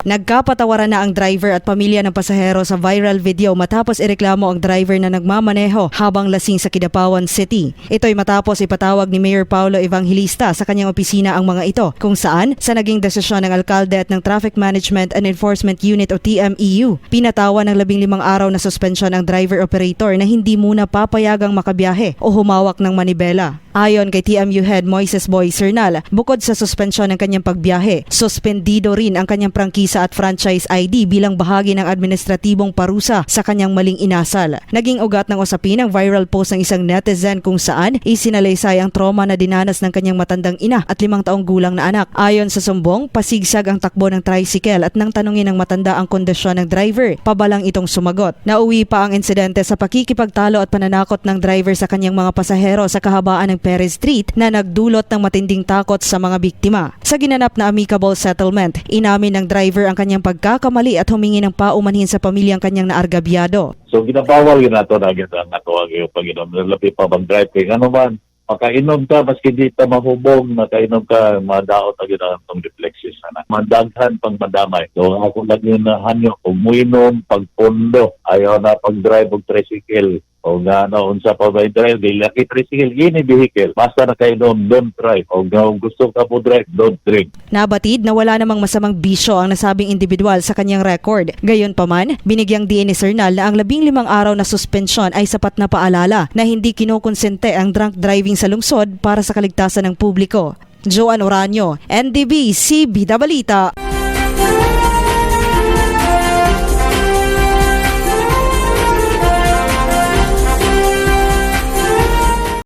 Nagkapatawaran na ang driver at pamilya ng pasahero sa viral video matapos ireklamo ang driver na nagmamaneho habang lasing sa Kidapawan City. Ito'y matapos ipatawag ni Mayor Paulo Evangelista sa kanyang opisina ang mga ito, kung saan sa naging desisyon ng alkalde at ng Traffic Management and Enforcement Unit o TMEU, pinatawan ng 15 araw na suspensyon ang driver-operator na hindi muna papayagang makabiyahe o humawak ng manibela. Ayon kay TMU Head Moises Boy Sernal, bukod sa suspensyon ng kanyang pagbiyahe, suspendido rin ang kanyang prangkisa at franchise ID bilang bahagi ng administratibong parusa sa kanyang maling inasal. Naging ugat ng usapin ang viral post ng isang netizen kung saan isinalaysay ang trauma na dinanas ng kanyang matandang ina at 5 taong gulang na anak. Ayon sa sumbong, pasigsag ang takbo ng tricycle at nang tanungin ng matanda ang kondisyon ng driver, pabalang itong sumagot. Nauwi pa ang insidente sa pakikipagtalo at pananakot ng driver sa kanyang mga pasahero sa kahabaan ng Perez Street na nagdulot ng matinding takot sa mga biktima. Sa ginanap na amicable settlement, inamin ng driver ang kanyang pagkakamali at humingi ng paumanhin sa pamilyang kanyang naargabyado. So ginabawal yun nato na ang natawag yung pag-inom. Nalapi pa bang driving. Ano man, makainom ka, maski di ka mahubog, makainom ka, madaot na gina itong reflexes. Mandaghan pang madamay. So ako lang yun na hanyo, umuinom, pagpondo, ayaw na pag-drive og tricycle. O nga unsa pa ba drive, laki tricycle, gini vehicle. Basta na kainom, don't drive. O nga gusto ka po drive, don't drink. Nabatid na wala namang masamang bisyo ang nasabing individual sa kanyang record. Gayunpaman, binigyang diin ni Sernal na ang 15 araw na suspensyon ay sapat na paalala na hindi kinokonsente ang drunk driving sa lungsod para sa kaligtasan ng publiko. Joan Oranio, NDB, CBda Balita.